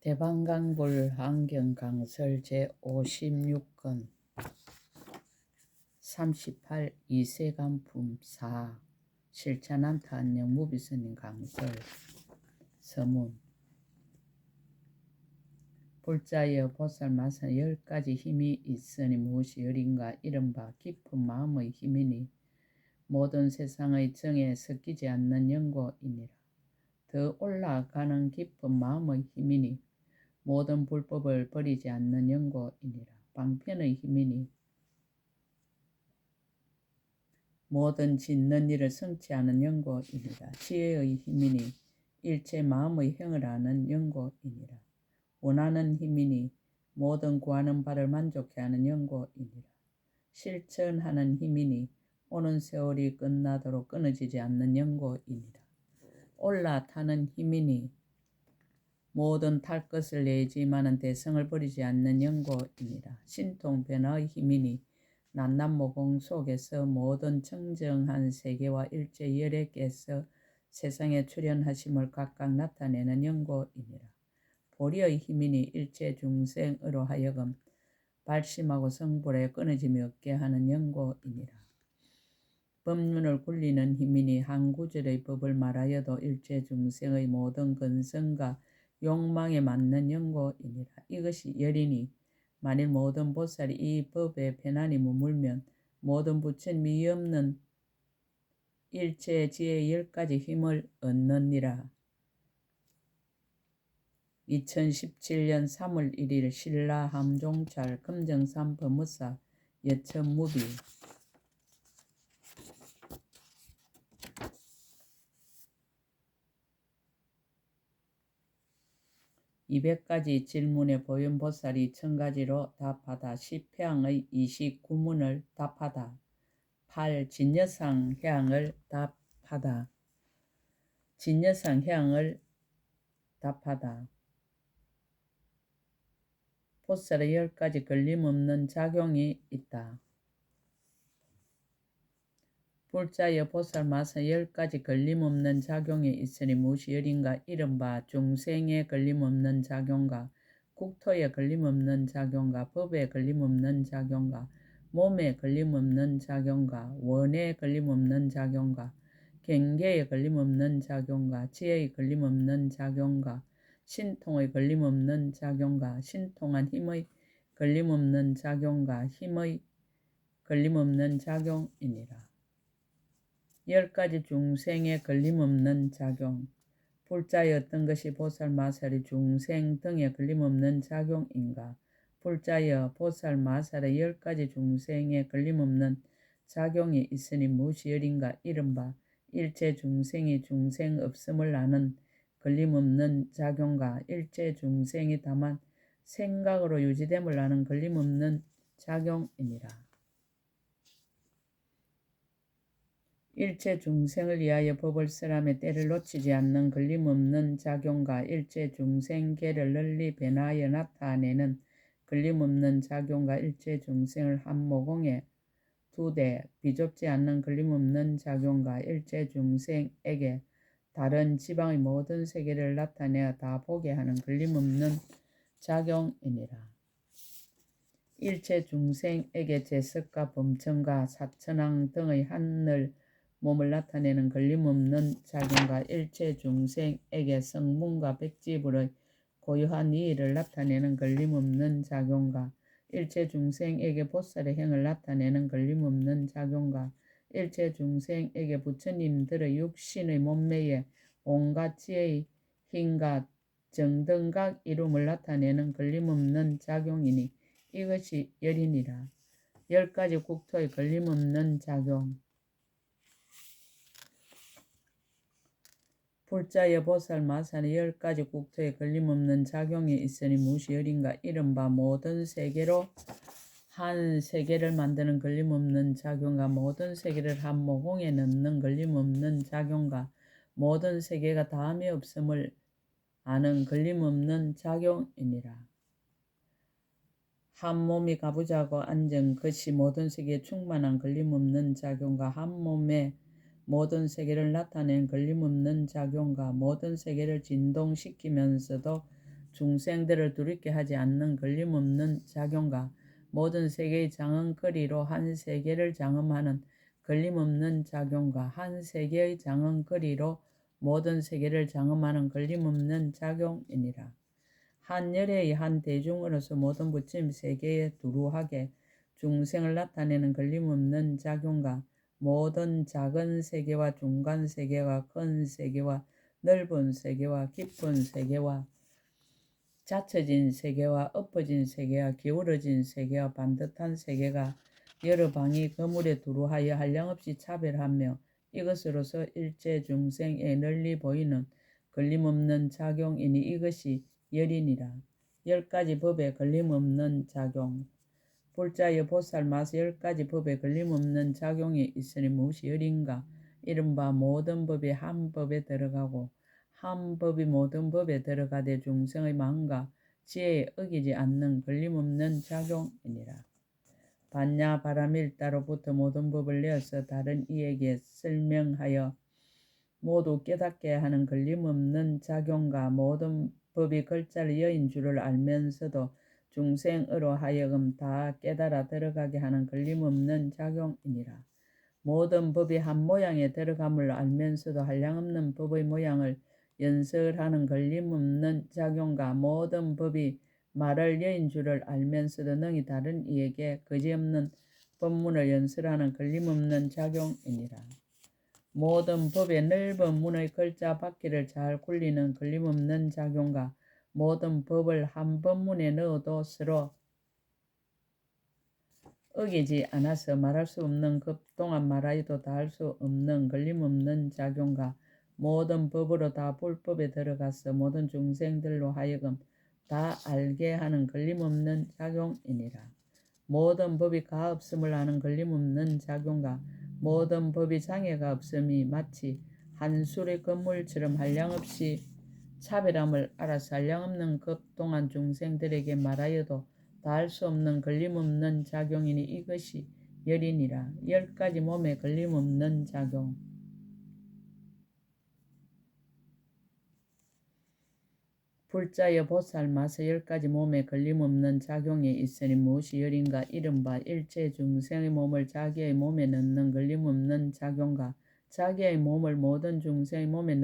대방강불 환경강설 제56건 38 이세간품 4 실찬한타 안녕 무비스님 강설 서문 불자여 보살마사 10가지 힘이 있으니 무엇이 열인가 이른바 깊은 마음의 힘이니 모든 세상의 정에 섞이지 않는 연고이니라. 더 올라가는 깊은 마음의 힘이니 모든 불법을 버리지 않는 연고이니라. 방편의 힘이니 모든 짓는 일을 성취하는 연고이니라. 지혜의 힘이니 일체 마음의 형을 아는 연고이니라. 원하는 힘이니 모든 구하는 바를 만족해 하는 연고이니라. 실천하는 힘이니 오는 세월이 끝나도록 끊어지지 않는 연고이니라. 올라타는 힘이니 모든 탈 것을 내지만은 대성을 버리지 않는 연고이니라. 신통 변화의 힘이니 난남모공 속에서 모든 청정한 세계와 일체 열애께서 세상에 출현하심을 각각 나타내는 연고이니라. 보리의 힘이니 일체 중생으로 하여금 발심하고 성불에 끊어짐이 없게 하는 연고이니라. 법륜을 굴리는 힘이니 한 구절의 법을 말하여도 일체 중생의 모든 근성과 욕망에 맞는 연고이니라. 이것이 열이니 만일 모든 보살이 이 법에 편안히 머물면 모든 부처님이 없는 일체 지혜의 10가지 힘을 얻느니라. 2017년 3월 1일 신라 함종찰 금정산 법무사 여천무비 200가지 질문에 보현보살이 1000가지로 답하다. 10회항의 29문을 답하다. 8. 진여상 해항을 답하다. 진여상 해항을 답하다. 보살의 10가지 걸림없는 작용이 있다. 불자여 보살마사 10가지 걸림없는 작용이 있으니 무엇이 열인가 이른바 중생에 걸림없는 작용과 국토에 걸림없는 작용과 법에 걸림없는 작용과 몸에 걸림없는 작용과 원에 걸림없는 작용과 경계에 걸림없는 작용과 지혜에 걸림없는 작용과 신통의 걸림없는 작용과 신통한 힘의 걸림없는 작용과 힘의 걸림없는 작용이니라. 10가지 중생에 걸림없는 작용. 불자의 어떤 것이 보살마살이 중생 등에 걸림없는 작용인가? 불자여 보살마살의 10가지 중생에 걸림없는 작용이 있으니 무엇이 열인가 이른바 일체 중생이 중생 없음을 아는 걸림없는 작용과 일체 중생이 다만 생각으로 유지됨을 아는 걸림없는 작용이니라. 일체 중생을 위하여 법을 쓰라며 때를 놓치지 않는 걸림없는 작용과 일체 중생계를 널리 변화하여 나타내는 걸림없는 작용과 일체 중생을 한 모공에 두되 비좁지 않는 걸림없는 작용과 일체 중생에게 다른 지방의 모든 세계를 나타내어 다 보게 하는 걸림없는 작용이니라. 일체 중생에게 제석과 범천과 사천왕 등의 하늘 몸을 나타내는 걸림없는 작용과 일체 중생에게 성문과 백지불의 고유한 이의를 나타내는 걸림없는 작용과 일체 중생에게 보살의 행을 나타내는 걸림없는 작용과 일체 중생에게 부처님들의 육신의 몸매에 온갖 지혜의 힘과 정등각 이름을 나타내는 걸림없는 작용이니 이것이 열이니라. 10가지 국토의 걸림없는 작용. 불자여 보살마사는 10가지 국토에 걸림없는 작용이 있으니 무엇이 열인가 이른바 모든 세계로 한 세계를 만드는 걸림없는 작용과 모든 세계를 한 모공에 넣는 걸림없는 작용과 모든 세계가 다음이 없음을 아는 걸림없는 작용이니라. 한 몸이 가부자고 앉은 것이 모든 세계에 충만한 걸림없는 작용과 한 몸에 모든 세계를 나타낸 걸림없는 작용과 모든 세계를 진동시키면서도 중생들을 두렵게 하지 않는 걸림없는 작용과 모든 세계의 장언거리로 한 세계를 장엄하는 걸림없는 작용과 한 세계의 장언거리로 모든 세계를 장엄하는 걸림없는 작용이니라. 한 열애의 한 대중으로서 모든 부처님 세계에 두루하게 중생을 나타내는 걸림없는 작용과 모든 작은 세계와 중간 세계와 큰 세계와 넓은 세계와 깊은 세계와 잦혀진 세계와 엎어진 세계와 기울어진 세계와 반듯한 세계가 여러 방이 그물에 두루하여 한량없이 차별하며 이것으로서 일체 중생에 널리 보이는 걸림없는 작용이니 이것이 열이니라. 10가지 법에 걸림없는 작용. 불자여 보살 마서 10가지 법에 걸림없는 작용이 있으니 무엇이 열인가? 이른바 모든 법이 한 법에 들어가고 한 법이 모든 법에 들어가되 중생의 마음과 지혜에 어기지 않는 걸림없는 작용이니라. 반야 바라밀다로부터 모든 법을 내어서 다른 이에게 설명하여 모두 깨닫게 하는 걸림없는 작용과 모든 법이 글자를 여인 줄을 알면서도 중생으로 하여금 다 깨달아 들어가게 하는 걸림없는 작용이니라. 모든 법이 한 모양에 들어감을 알면서도 한량없는 법의 모양을 연설하는 걸림없는 작용과 모든 법이 말할 여인 줄을 알면서도 능히 다른 이에게 거지없는 법문을 연설하는 걸림없는 작용이니라. 모든 법의 넓은 문의 글자 바퀴를 잘 굴리는 걸림없는 작용과 모든 법을 한 법문에 넣어도 서로 어기지 않아서 말할 수 없는 급 동안 말하여도 다 할 수 없는 걸림없는 작용과 모든 법으로 다 불법에 들어가서 모든 중생들로 하여금 다 알게 하는 걸림없는 작용이니라. 모든 법이 가없음을 아는 걸림없는 작용과 모든 법이 장애가 없음이 마치 한 술의 건물처럼 한량없이 차별함을 알아서 한량없는 급 동안 중생들에게 말하여도 다 할 수 없는 걸림없는 작용이니 이것이 열이니라. 10가지 몸에 걸림없는 작용. 불자여 보살 마서 10가지 몸에 걸림없는 작용이 있으니 무엇이 열인가? 이른바 일체 중생의 몸을 자기의 몸에 넣는 걸림없는 작용과 자기의 몸을 모든 중생의 몸에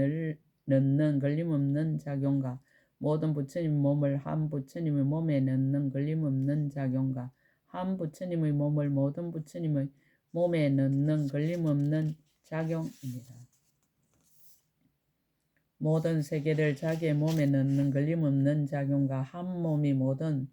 넣는 걸림없는 작용과 모든 부처님 몸을 한 부처님의 몸에 넣는 걸림없는 작용과 한 부처님의 몸을 모든 부처님의 몸에 넣는 걸림없는 작용입니다. 모든 세계를 자기의 몸에 넣는 걸림없는 작용과 한 몸이 모든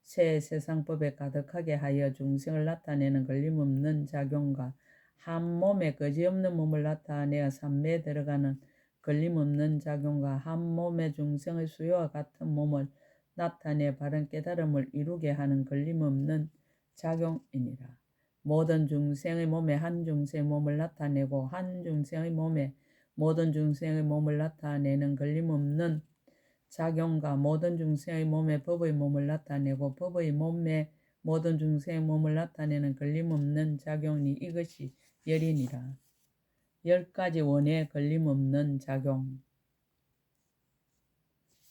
새 세상법에 가득하게 하여 중생을 나타내는 걸림없는 작용과 한 몸에 거지없는 몸을 나타내어 삼매에 들어가는 걸림없는 작용과 한 몸의 중생의 수요와 같은 몸을 나타내 바른 깨달음을 이루게 하는 걸림없는 작용이니라. 모든 중생의 몸에 한 중생의 몸을 나타내고 한 중생의 몸에 모든 중생의 몸을 나타내는 걸림없는 작용과 모든 중생의 몸에 법의 몸을 나타내고 법의 몸에 모든 중생의 몸을 나타내는 걸림없는 작용이 이것이 열이니라. 10가지 원에 걸림없는 작용.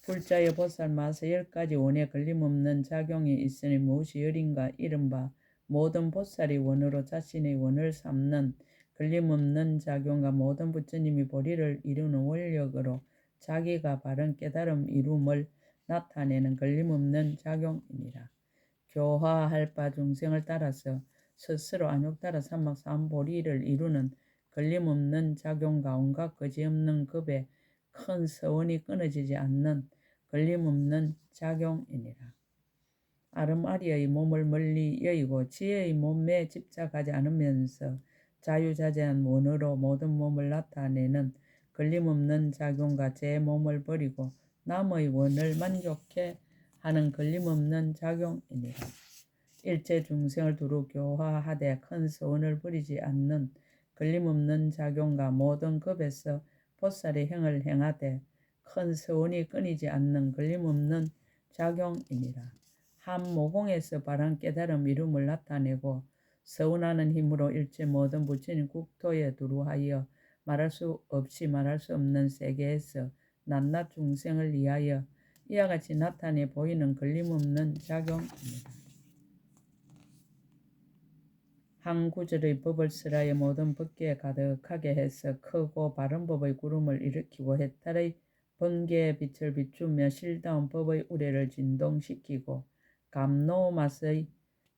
불자여 보살 마서 10가지 원에 걸림없는 작용이 있으니 무엇이 열인가? 이른바 모든 보살이 원으로 자신의 원을 삼는 걸림없는 작용과 모든 부처님이 보리를 이루는 원력으로 자기가 바른 깨달음 이룸을 나타내는 걸림없는 작용이니라. 교화할 바 중생을 따라서 스스로 안욕따라 삼막 삼보리를 이루는 걸림없는 작용과 온갖 거지없는 급에 큰 서원이 끊어지지 않는 걸림없는 작용이니라. 아름아리의 몸을 멀리 여의고 지혜의 몸에 집착하지 않으면서 자유자재한 원으로 모든 몸을 나타내는 걸림없는 작용과 제 몸을 버리고 남의 원을 만족해 하는 걸림없는 작용이니라. 일체 중생을 두루 교화하되 큰 서원을 버리지 않는 걸림없는 작용과 모든 급에서 보살의 행을 행하되 큰 서원이 끊이지 않는 걸림없는 작용이니라. 한 모공에서 바른 깨달음 이름을 나타내고 서운하는 힘으로 일체 모든 부처님 국토에 두루하여 말할 수 없이 말할 수 없는 세계에서 낱낱 중생을 위하여 이와 같이 나타내 보이는 걸림없는 작용입니다. 한 구절의 법을 쓰라의 모든 법계에 가득하게 해서 크고 바른 법의 구름을 일으키고 해탈의 번개의 빛을 비추며 실다운 법의 우레를 진동시키고 감노맛의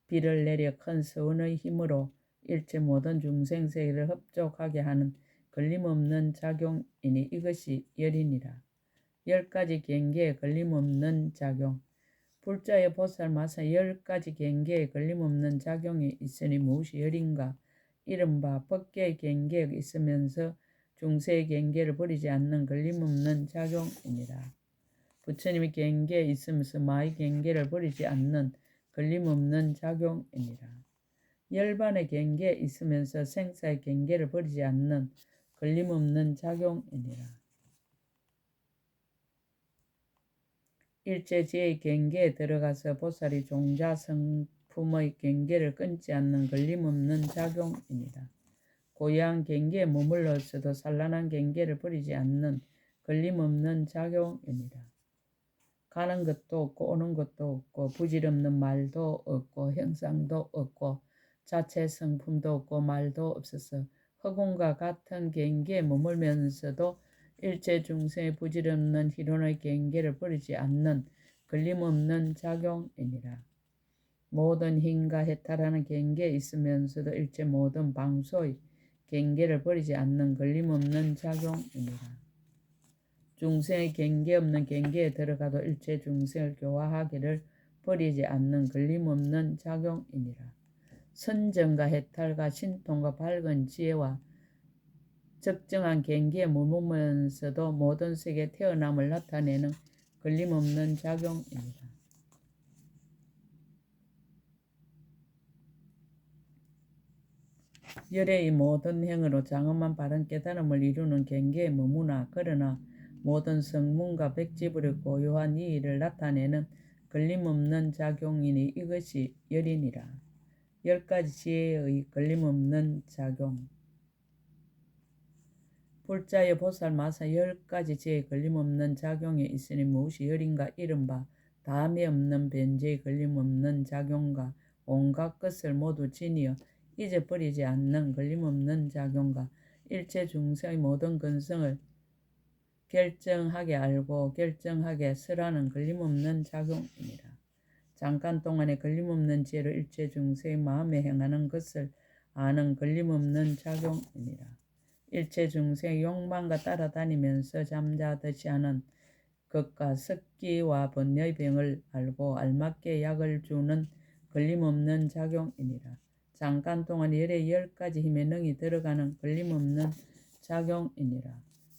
비를 내려 큰 서운의 힘으로 일체 모든 중생세계를 흡족하게 하는 걸림없는 작용이니 이것이 열이니라. 10가지 경계에 걸림없는 작용. 불자의 보살마사 10가지 경계에 걸림없는 작용이 있으니 무엇이 열인가? 이른바 법계의 경계에 있으면서 중세의 경계를 버리지 않는 걸림없는 작용이니라. 부처님의 경계에 있으면서 마의 경계를 버리지 않는 걸림없는 작용이니라. 열반의 경계에 있으면서 생사의 경계를 버리지 않는 걸림없는 작용이니라. 일체지의 경계에 들어가서 보살이 종자 성품의 경계를 끊지 않는 걸림없는 작용이니라. 고요한 경계에 머물러서도 산란한 경계를 버리지 않는 걸림없는 작용이니라. 가는 것도 없고 오는 것도 없고 부질없는 말도 없고 형상도 없고 자체 성품도 없고 말도 없어서 허공과 같은 경계에 머물면서도 일체 중생의 부질없는 희론의 경계를 버리지 않는 걸림없는 작용이니라. 모든 힘과 해탈하는 경계에 있으면서도 일체 모든 방소의 경계를 버리지 않는 걸림없는 작용이니라. 중생의 경계 없는 경계에 들어가도 일체 중생을 교화하기를 버리지 않는 걸림없는 작용이니라. 선정과 해탈과 신통과 밝은 지혜와 적정한 경계에 머무면서도 모든 세계의 태어남을 나타내는 걸림없는 작용입니다. 열의 모든 행으로 장엄한 바른 깨달음을 이루는 경계에 머무나 그러나 모든 성문과 백지불의 고요한 이의를 나타내는 걸림없는 작용이니 이것이 열이니라. 10가지 지혜의 걸림없는 작용. 불자의 보살마사 10가지 지혜의 걸림없는 작용이 있으니 무엇이 열인가? 이른바 다음에 없는 변제의 걸림없는 작용과 온갖 것을 모두 지니어 잊어버리지 않는 걸림없는 작용과 일체 중생의 모든 근성을 결정하게 알고 결정하게 설하는 걸림없는 작용입니다. 잠깐 동안의 걸림없는 지혜로 일체 중생의 마음에 행하는 것을 아는 걸림없는 작용입니다. 일체 중생의 욕망과 따라다니면서 잠자듯이 하는 것과 습기와 번뇌의 병을 알고 알맞게 약을 주는 걸림없는 작용이니라. 잠깐 동안 열의 10가지 힘의 능이 들어가는 걸림없는 작용이니라.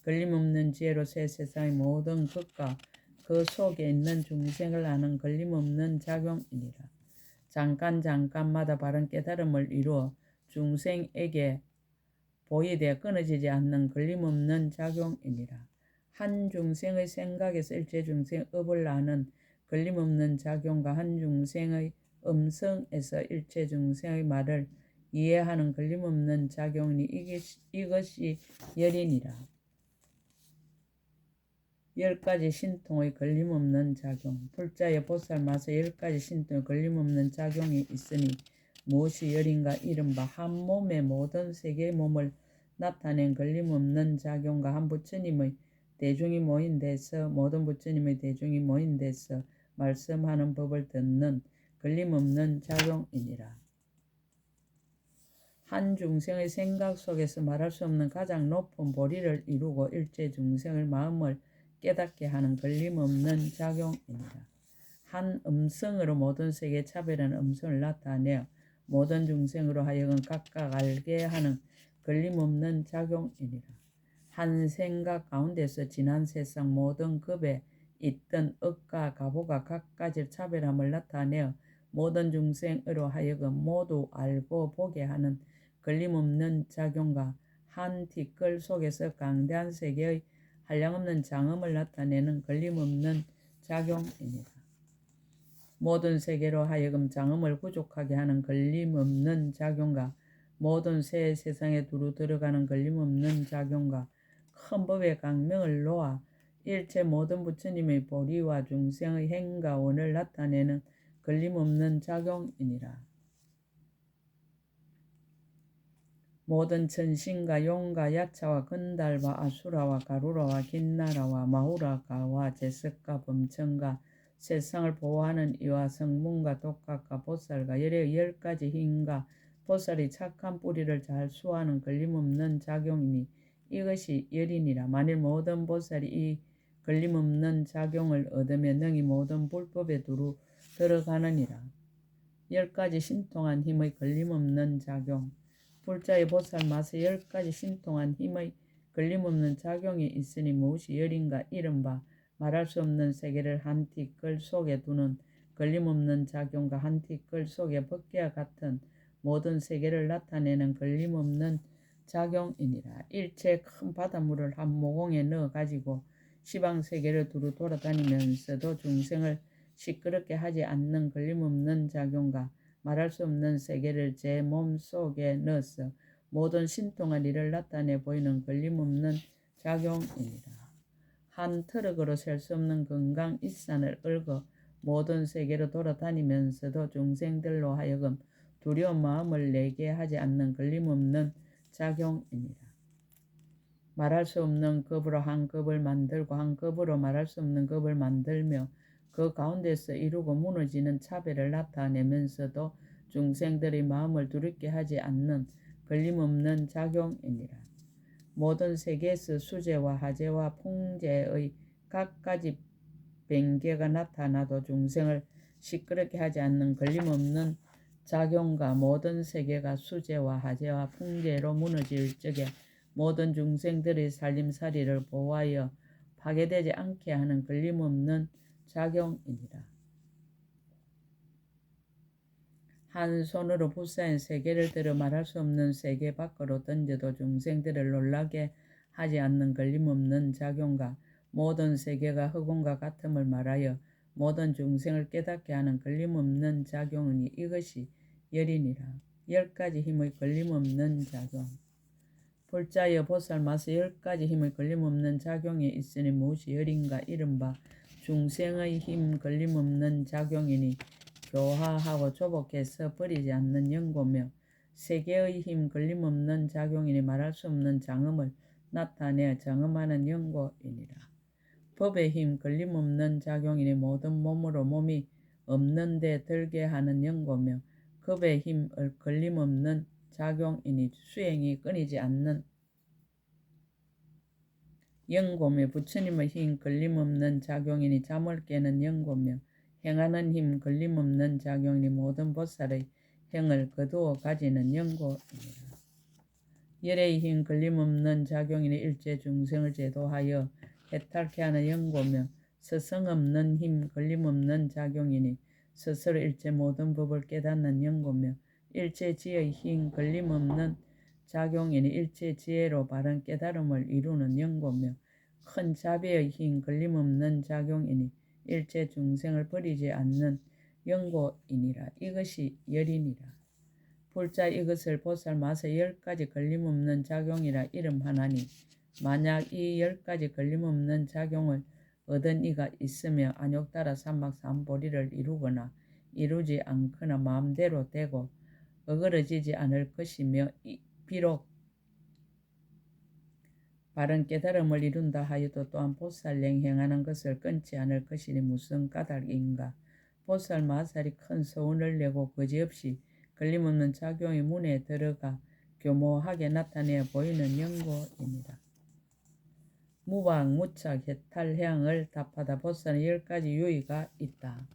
걸림없는 지혜로 새 세상의 모든 것과 그 속에 있는 중생을 아는 걸림없는 작용이니라. 잠깐마다 바른 깨달음을 이루어 중생에게 보이되 끊어지지 않는 걸림없는 작용이니라. 한 중생의 생각에서 일체 중생의 업을 아는 걸림없는 작용과 한 중생의 음성에서 일체 중생의 말을 이해하는 걸림없는 작용이니 이것이 열이니라. 10가지 신통의 걸림없는 작용. 불자의 보살마사 10가지 신통의 걸림없는 작용이 있으니 무엇이 열인가? 이른바 한 몸의 모든 세계의 몸을 나타낸 걸림없는 작용과 한 부처님의 대중이 모인 데서 모든 부처님의 대중이 모인 데서 말씀하는 법을 듣는 걸림없는 작용이니라. 한 중생의 생각 속에서 말할 수 없는 가장 높은 보리를 이루고 일체 중생의 마음을 깨닫게 하는 걸림없는 작용이니라. 한 음성으로 모든 세계에 차별하는 음성을 나타내어 모든 중생으로 하여금 각각 알게 하는 걸림없는 작용이니라. 한 생각 가운데서 지난 세상 모든 급에 있던 억과 가보가 각가지 차별함을 나타내어 모든 중생으로 하여금 모두 알고 보게 하는 걸림없는 작용과 한 티끌 속에서 강대한 세계의 한량없는 장엄을 나타내는 걸림없는 작용입니다. 모든 세계로 하여금 장엄을 부족하게 하는 걸림없는 작용과 모든 새 세상에 두루 들어가는 걸림없는 작용과 큰 법의 강명을 놓아 일체 모든 부처님의 보리와 중생의 행과 원을 나타내는 걸림없는 작용이니라. 모든 천신과 용과 야차와 건달과 아수라와 가루라와 긴나라와 마후라가와 제석과 범천과 세상을 보호하는 이와 성문과 독각과 보살과 열의 10가지 힘과 보살이 착한 뿌리를 잘 수호하는 걸림없는 작용이니 이것이 열이니라. 만일 모든 보살이 이 걸림없는 작용을 얻으면 능히 모든 불법에 두루 들어가느니라. 10가지 신통한 힘의 걸림없는 작용. 불자의 보살 마서 10가지 신통한 힘의 걸림없는 작용이 있으니 무엇이 열인가 이른바 말할 수 없는 세계를 한 티끌 속에 두는 걸림없는 작용과 한 티끌 속에 벗개와 같은 모든 세계를 나타내는 걸림없는 작용이니라. 일체 큰 바닷물을 한 모공에 넣어 가지고 시방세계를 두루 돌아다니면서도 중생을 시끄럽게 하지 않는 걸림없는 작용과 말할 수 없는 세계를 제 몸 속에 넣어서 모든 신통한 일을 나타내 보이는 걸림없는 작용입니다. 한 트럭으로 셀 수 없는 건강 일산을 얽어 모든 세계로 돌아다니면서도 중생들로 하여금 두려운 마음을 내게 하지 않는 걸림없는 작용입니다. 말할 수 없는 급으로 한 급을 만들고 한 급으로 말할 수 없는 급을 만들며 그 가운데서 이루고 무너지는 차별을 나타내면서도 중생들의 마음을 두렵게 하지 않는 걸림없는 작용이니라. 모든 세계에서 수재와 하재와 풍재의 각가지 변개가 나타나도 중생을 시끄럽게 하지 않는 걸림없는 작용과 모든 세계가 수재와 하재와 풍재로 무너질 적에 모든 중생들의 살림살이를 보호하여 파괴되지 않게 하는 걸림없는 작용이니라. 한 손으로 불사인 세계를 들어 말할 수 없는 세계 밖으로 던져도 중생들을 놀라게 하지 않는 걸림없는 작용과 모든 세계가 흑원과 같음을 말하여 모든 중생을 깨닫게 하는 걸림없는 작용이니 이것이 열이니라. 10가지 힘의 걸림없는 작용. 불자여 보살 마서 10가지 힘의 걸림없는 작용이 있으니 무엇이 열인가 이른바 중생의 힘 걸림없는 작용이니 교화하고 조복해서 버리지 않는 연고며 세계의 힘 걸림없는 작용이니 말할 수 없는 장엄을 나타내 장엄하는 연고이니라. 법의 힘 걸림없는 작용이니 모든 몸으로 몸이 없는 데 들게 하는 연고며 겁의 힘 걸림없는 작용이니 수행이 끊이지 않는 연고며 부처님의 힘 걸림없는 작용이니 잠을 깨는 연고며 행하는 힘 걸림없는 작용이니 모든 보살의 행을 거두어 가지는 연고입니다. 열의 힘 걸림없는 작용이니 일체 중생을 제도하여 해탈케 하는 연고며 스승 없는 힘 걸림없는 작용이니 스스로 일체 모든 법을 깨닫는 연고며 일체 지혜의 힘 걸림없는 작용이니 일체 지혜로 바른 깨달음을 이루는 연고며 큰 자비의 힘 걸림없는 작용이니 일체 중생을 버리지 않는 연고이니라. 이것이 열이니라. 불자 이것을 보살 마서 10가지 걸림없는 작용이라 이름하나니 만약 이 10가지 걸림없는 작용을 얻은 이가 있으며 안욕따라 삼막삼보리를 이루거나 이루지 않거나 마음대로 되고 어그러지지 않을 것이며 비록 바른 깨달음을 이룬다 하여도 또한 보살령 행하는 것을 끊지 않을 것이니 무슨 까닭인가. 보살 마살이 큰 서운을 내고 거지없이 걸림없는 작용의 문에 들어가 교모하게 나타내 보이는 연고입니다. 무박, 무착, 해탈, 해양을 답하다 보살은 10가지 유의가 있다.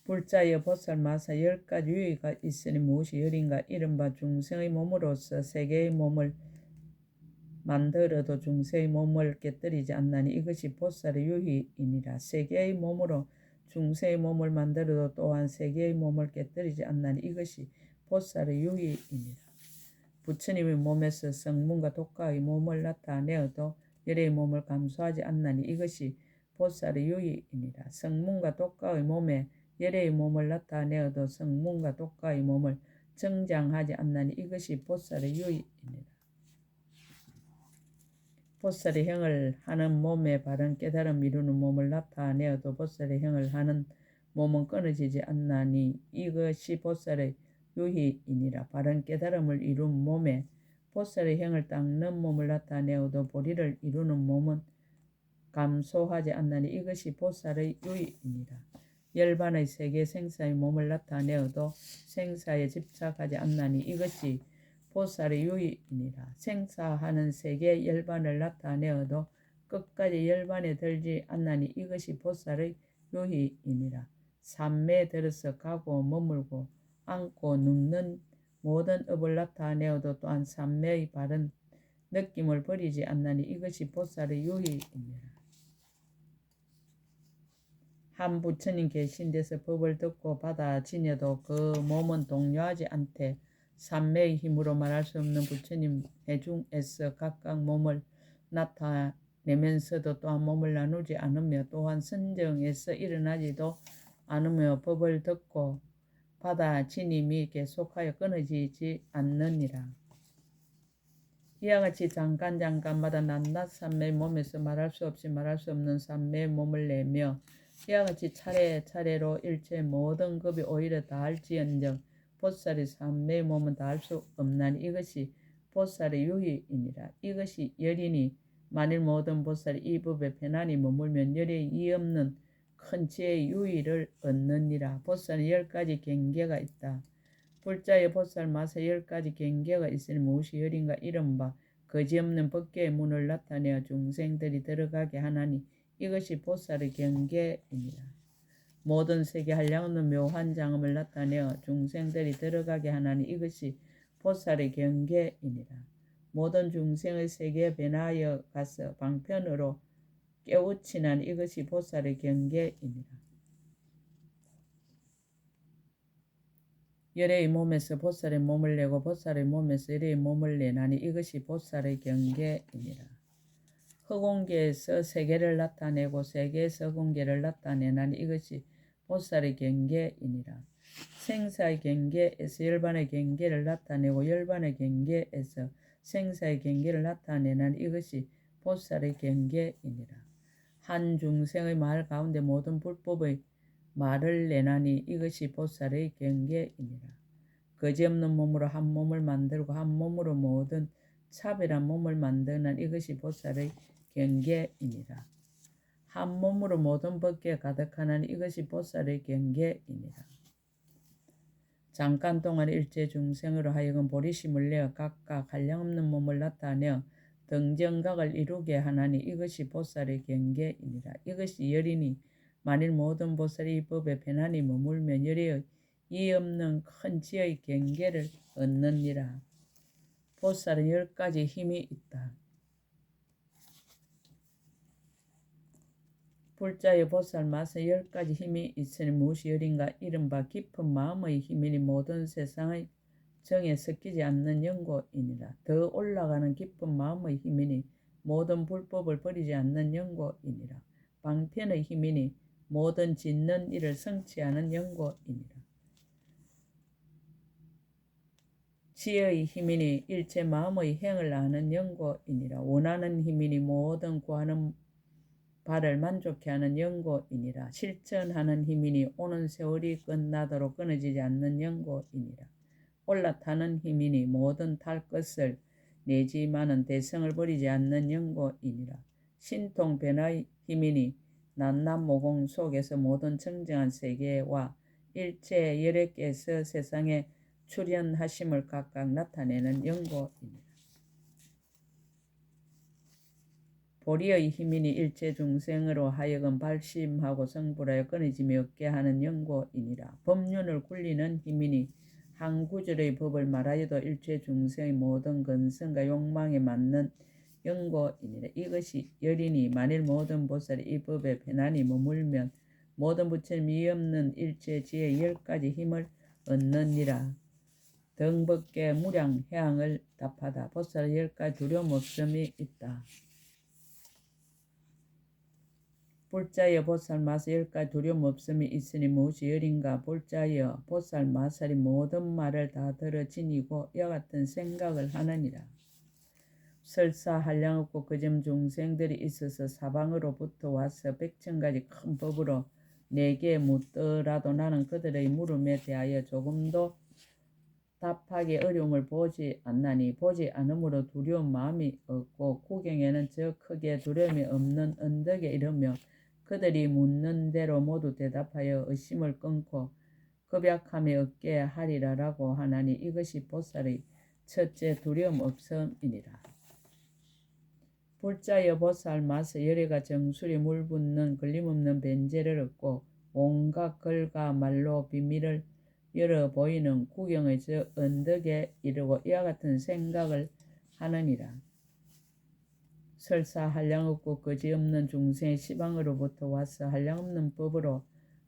불자여 보살 마사 10가지 유의가 있으니 무엇이 열인가 이른바 중생의 몸으로서 세계의 몸을 만들어도 중생의 몸을 깨뜨리지 않나니 이것이 보살의 유의이니라. 세계의 몸으로 중생의 몸을 만들어도 또한 세계의 몸을 깨뜨리지 않나니 이것이 보살의 유의이니라. 부처님의 몸에서 성문과 독가의 몸을 나타내어도 열의 몸을 감수하지 않나니 이것이 보살의 유의이니라. 성문과 독가의 몸에 열의 몸을 나타내어도 성문과 독가의 몸을 정장하지 않나니 이것이 보살의 유의이니라. 보살의 행을 하는 몸에 바른 깨달음 이루는 몸을 나타내어도 보살의 행을 하는 몸은 끊어지지 않나니 이것이 보살의 유희이니라. 바른 깨달음을 이룬 몸에 보살의 행을 닦는 몸을 나타내어도 보리를 이루는 몸은 감소하지 않나니 이것이 보살의 유희이니라. 열반의 세계 생사의 몸을 나타내어도 생사에 집착하지 않나니 이것이 보살의 유의이니라. 생사하는 세계 열반을 나타내어도 끝까지 열반에 들지 않나니 이것이 보살의 유의이니라. 삼매에 들어서 가고 머물고 앉고 눕는 모든 업을 나타내어도 또한 삼매의 바른 느낌을 버리지 않나니 이것이 보살의 유의이니라. 한 부처님 계신 데서 법을 듣고 받아 지녀도 그 몸은 동요하지 않되 삼매의 힘으로 말할 수 없는 부처님 해중에서 각각 몸을 나타내면서도 또한 몸을 나누지 않으며 또한 선정에서 일어나지도 않으며 법을 듣고 받아 지님이 계속하여 끊어지지 않느니라. 이와 같이 잠깐마다 낱낱 삼매의 몸에서 말할 수 없이 말할 수 없는 삼매의 몸을 내며 이와 같이 차례차례로 일체 모든 급이 오히려 다할지언정 보살의 삼매의 몸은 다할 수 없나니 이것이 보살의 유희이니라. 이것이 열이니 만일 모든 보살이 이 법에 편안히 머물면 열에 이 없는 큰 지혜의 유희를 얻느니라. 보살은 10가지 경계가 있다. 불자의 보살 맛에 10가지 경계가 있으니 무엇이 열인가 이른바 거지없는 법계의 문을 나타내어 중생들이 들어가게 하나니 이것이 보살의 경계이니라. 모든 세계 한량없는 묘한 장엄을 나타내어 중생들이 들어가게 하나니 이것이 보살의 경계이니라. 모든 중생의 세계에 변하여 가서 방편으로 깨우치나니 이것이 보살의 경계이니라. 열의 몸에서 보살의 몸을 내고 보살의 몸에서 열의 몸을 내나니 이것이 보살의 경계이니라. 허공계에서 세계를 나타내고 세계에서 허공계를 나타내나니 이것이 보살의 경계이니라. 생사의 경계에서 열반의 경계를 나타내고 열반의 경계에서 생사의 경계를 나타내나니 이것이 보살의 경계이니라. 한 중생의 말 가운데 모든 불법의 말을 내나니 이것이 보살의 경계이니라. 거지없는 몸으로 한 몸을 만들고 한 몸으로 모든 차별한 몸을 만드는 이것이 보살의 경계이니라. 한 몸으로 모든 법계에 가득하는 이것이 보살의 경계이니라. 잠깐 동안 일체 중생으로 하여금 보리심을 내어 각각 한량없는 몸을 나타내어 등정각을 이루게 하나니 이것이 보살의 경계이니라. 이것이 열이니 만일 모든 보살이 이 법에 편안히 머물면 열의 이 없는 큰 지혜의 경계를 얻느니라. 보살은 10가지 힘이 있다. 불자의 보살 맛에 10가지 힘이 있으니 무엇이 열인가 이른바 깊은 마음의 힘이니 모든 세상의 정에 섞이지 않는 영고이니라. 더 올라가는 깊은 마음의 힘이니 모든 불법을 버리지 않는 영고이니라. 방편의 힘이니 모든 짓는 일을 성취하는 영고이니라. 지혜의 힘이니 일체 마음의 행을 아는 영고이니라. 원하는 힘이니 모든 구하는 바를 만족해 하는 영고이니라. 실천하는 힘이니 오는 세월이 끝나도록 끊어지지 않는 영고이니라. 올라타는 힘이니 모든 탈 것을 내지만은 대성을 버리지 않는 영고이니라. 신통 변화의 힘이니 낱낱 모공 속에서 모든 청정한 세계와 일체 열애께서 세상에 출현하심을 각각 나타내는 영고이니라. 보리의 힘이니 일체 중생으로 하여금 발심하고 성불하여 끊어짐이 없게 하는 영고이니라. 법륜을 굴리는 힘이니 한 구절의 법을 말하여도 일체 중생의 모든 근성과 욕망에 맞는 영고이니라. 이것이 열이니 만일 모든 보살이 이 법에 편안히 머물면 모든 부처님이 없는 일체 지혜의 10가지 힘을 얻느니라. 등법계 무량 해양을 답하다. 보살의 10가지 두려움 없음이 있다. 불자여 보살 마살 열가지 두려움 없음이 있으니 무엇이 열인가. 불자여 보살 마살이 모든 말을 다 들어 지니고 이와 같은 생각을 하느니라. 설사 한량 없고 그점 중생들이 있어서 사방으로부터 와서 백천가지 큰 법으로 내게 묻더라도 나는 그들의 물음에 대하여 조금도 답하기 어려움을 보지 않나니 보지 않으므로 두려운 마음이 없고 구경에는 저 크게 두려움이 없는 언덕에 이르며 그들이 묻는 대로 모두 대답하여 의심을 끊고 겁약함이 없게 하리라라고 하나니 이것이 보살의 첫째 두려움 없음이니라. 불자여 보살 마서 열애가 정수리 물붓는 걸림없는 변제를 얻고 온갖 글과 말로 비밀을 열어 보이는 구경의 저 언덕에 이르고 이와 같은 생각을 하느니라. 설사 한량 없고 거지없는 중생의 시방으로부터 와서 한량 없는 법으로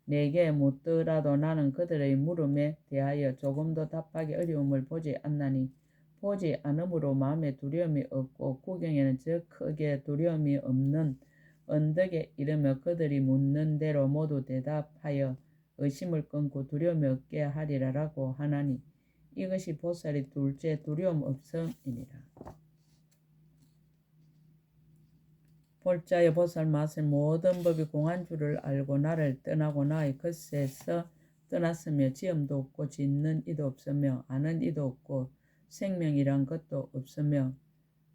내게 묻더라도 나는 그들의 물음에 대하여 조금도 답하기 어려움을 보지 않나니 보지 않으므로 마음에 두려움이 없고 구경에는 저 크게 두려움이 없는 언덕에 이르며 그들이 묻는 대로 모두 대답하여 의심을 끊고 두려움이 없게 하리라라고 하나니 이것이 보살의 둘째 두려움 없음이니라. 볼자여 보살 마살 모든 법이 공한 줄을 알고 나를 떠나고 나의 겉에서 떠났으며 지음도 없고 짓는 이도 없으며 아는 이도 없고 생명이란 것도 없으며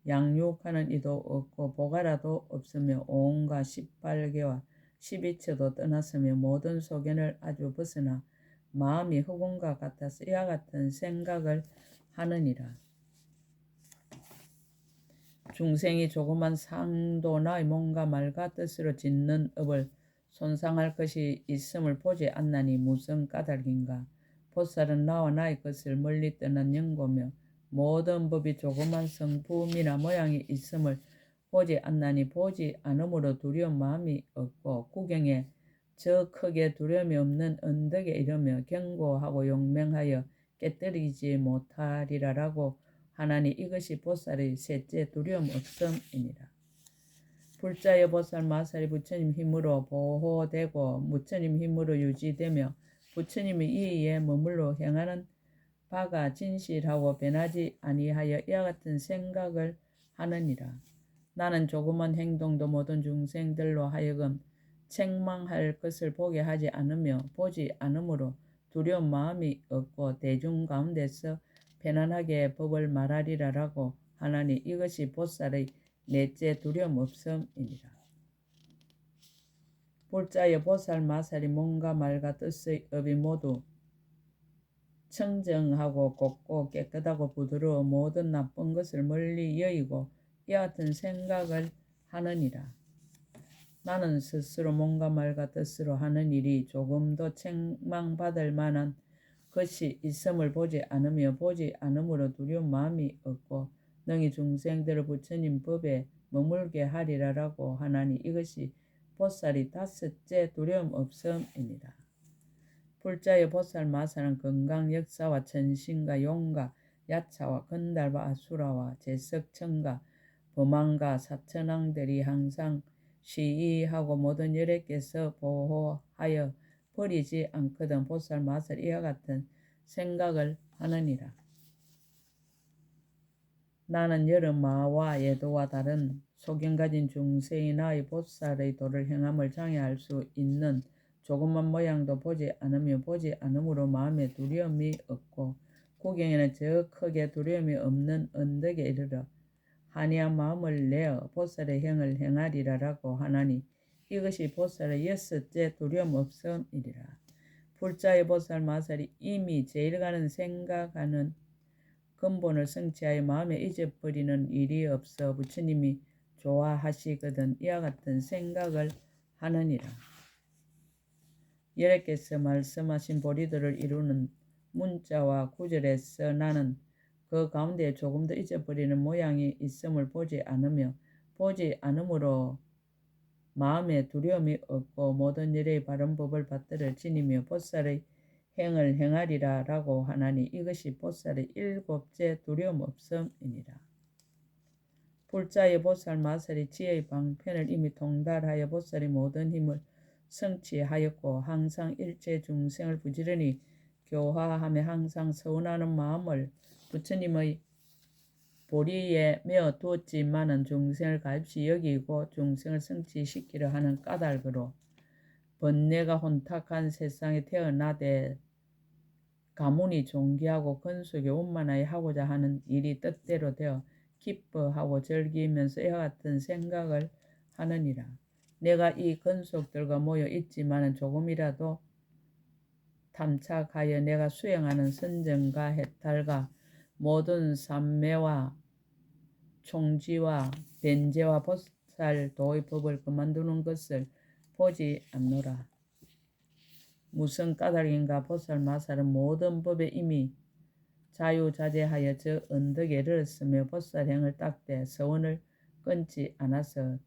양육하는 이도 없고 보가라도 없으며 온갖 18개와 12처도 떠났으며 모든 소견을 아주 벗어나 마음이 흑운과 같아서 이와 같은 생각을 하느니라. 중생이 조그만 상도나 몸과 말과 뜻으로 짓는 업을 손상할 것이 있음을 보지 않나니 무슨 까닭인가. 보살은 나와 나의 것을 멀리 떠난 영고며 모든 법이 조그만 성품이나 모양이 있음을 보지 않나니 보지 않으므로 두려운 마음이 없고 구경에 저 크게 두려움이 없는 언덕에 이르며 경고하고 용맹하여 깨뜨리지 못하리라라고 하나니 이것이 보살의 셋째 두려움 없음이니라. 불자여 보살 마살이 부처님 힘으로 보호되고 부처님 힘으로 유지되며 부처님이 이에 머물러 행하는 바가 진실하고 변하지 아니하여 이와 같은 생각을 하느니라. 나는 조그만 행동도 모든 중생들로 하여금 책망할 것을 보게 하지 않으며 보지 않으므로 두려운 마음이 없고 대중 가운데서 편안하게 법을 말하리라라고 하나니 이것이 보살의 넷째 두려움 없음이니라. 불자여 보살 마살이 몸과 말과 뜻의 업이 모두 청정하고 곱고 깨끗하고 부드러워 모든 나쁜 것을 멀리 여의고 이와 같은 생각을 하느니라. 나는 스스로 몸과 말과 뜻으로 하는 일이 조금도 책망받을 만한 것이 있음을 보지 않으며 보지 않으므로 두려운 마음이 없고 능히 중생들을 부처님 법에 머물게 하리라라고 하나니 이것이 보살이 다섯째 두려움 없음이니라. 불자여 보살 마살은 건강 역사와 천신과 용과 야차와 건달과 아수라와 제석천과 범왕과 사천왕들이 항상 시의하고 모든 열애께서 보호하여 버리지 않거든 보살 마살 이와 같은 생각을 하느니라. 나는 여러 마와 예도와 다른 소견 가진 중생이 나의 보살의 도를 행함을 장애할 수 있는 조그만 모양도 보지 않으며 보지 않으므로 마음에 두려움이 없고 구경에는 저 크게 두려움이 없는 언덕에 이르러 한이한 마음을 내어 보살의 행을 행하리라라고 하나니 이것이 보살의 여섯째 두려움 없음이리라. 불자의 보살 마살이 이미 제일 가는 생각하는 근본을 성취하여 마음에 잊어버리는 일이 없어 부처님이 좋아하시거든 이와 같은 생각을 하느니라. 여러께서 말씀하신 보리들을 이루는 문자와 구절에서 나는 그 가운데 조금도 잊어버리는 모양이 있음을 보지 않으며 보지 않으므로 마음에 두려움이 없고 모든 열의 바른 법을 받들어 지니며 보살의 행을 행하리라 라고 하나니 이것이 보살의 일곱째 두려움 없음이니라. 불자의 보살 마살이 지혜의 방편을 이미 통달하여 보살의 모든 힘을 성취하였고 항상 일체 중생을 부지런히 교화하며 항상 서운하는 마음을 부처님의 보리에 메어 두었지만은 중생을 가입시 여기고 중생을 성취시키려 하는 까닭으로 번뇌가 혼탁한 세상에 태어나되 가문이 존귀하고 건속에 원만하여 하고자 하는 일이 뜻대로 되어 기뻐하고 즐기면서 이와 같은 생각을 하느니라. 내가 이 건속들과 모여 있지만은 조금이라도 탐착하여 내가 수행하는 선정과 해탈과 모든 삼매와 총지와 변제와 보살도의 법을 그만두는 것을 보지 않노라. 무슨 까닭인가 보살 마살은 모든 법에 이미 자유자재하여 저 언덕에 이르렀으며 보살행을 닦되 서원을 끊지 않아서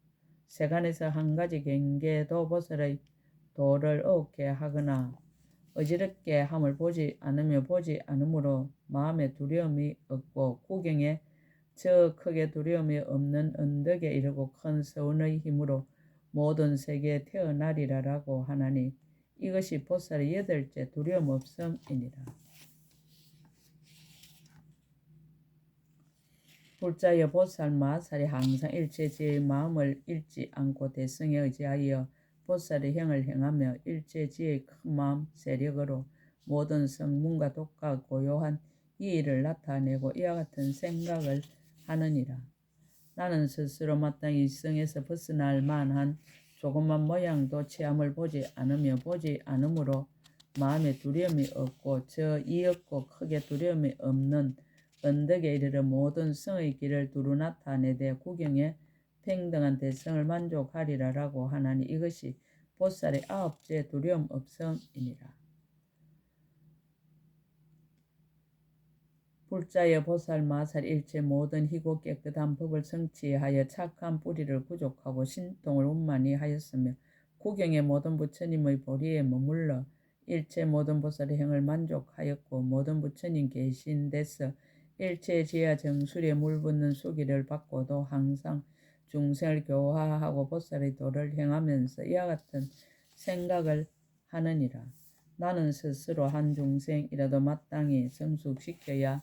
세간에서 한 가지 경계도 보살의 도를 어긋게 하거나 어지럽게 함을 보지 않으며 보지 않으므로 마음에 두려움이 없고 구경에 저 크게 두려움이 없는 언덕에 이르고 큰 서원의 힘으로 모든 세계에 태어나리라라고 하나니 이것이 보살의 여덟째 두려움 없음이니라. 불자여 보살 마살이 항상 일체지의 마음을 잃지 않고 대성에 의지하여 보살의 행을 행하며 일체지의 큰 마음 세력으로 모든 성문과 독과 고요한 이의를 나타내고 이와 같은 생각을 하느니라. 나는 스스로 마땅히 이성에서 벗어날 만한 조그만 모양도 체험을 보지 않으며 보지 않으므로 마음에 두려움이 없고 저 이없고 크게 두려움이 없는 언덕에 이르러 모든 성의 길을 두루 나타내되 구경에 평등한 대성을 만족하리라라고 하나니 이것이 보살의 아홉째 두려움 없음이니라. 불자여 보살 마살 일체 모든 희고 깨끗한 법을 성취하여 착한 뿌리를 구족하고 신통을 원만히 하였으며 구경의 모든 부처님의 보리에 머물러 일체 모든 보살의 행을 만족하였고 모든 부처님 계신 데서 일체 지혜와 정수리에 물붓는 수기를 받고도 항상 중생을 교화하고 보살의 도를 행하면서 이와 같은 생각을 하느니라. 나는 스스로 한 중생이라도 마땅히 성숙시켜야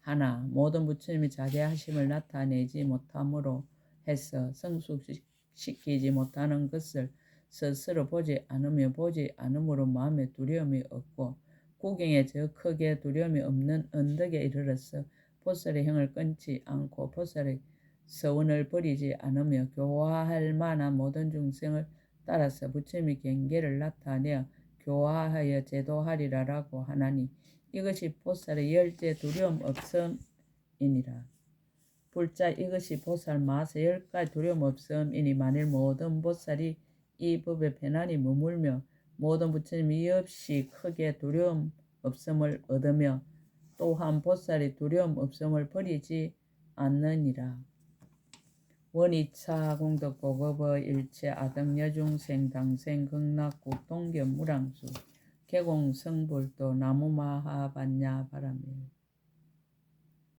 하나 모든 부처님의 자제하심을 나타내지 못함으로 해서 성숙시키지 못하는 것을 스스로 보지 않으며 보지 않으므로 마음에 두려움이 없고 구경에 저 크게 두려움이 없는 언덕에 이르러서 보살의 행을 끊지 않고 보살의 서원을 버리지 않으며 교화할 만한 모든 중생을 따라서 부처님의 경계를 나타내어 교화하여 제도하리라라고 하나니 이것이 보살의 열째 두려움 없음이니라. 불자 이것이 보살 마세 열가지 두려움 없음이니 만일 모든 보살이 이 법에 편안히 머물며 모든 부처님이 없이 크게 두려움 없음을 얻으며 또한 보살이 두려움 없음을 버리지 않느니라. 원이차 공덕고급의 일체 아등여중생 당생 극락국 동견무랑수 개공성불도 나무마하반야 바라밀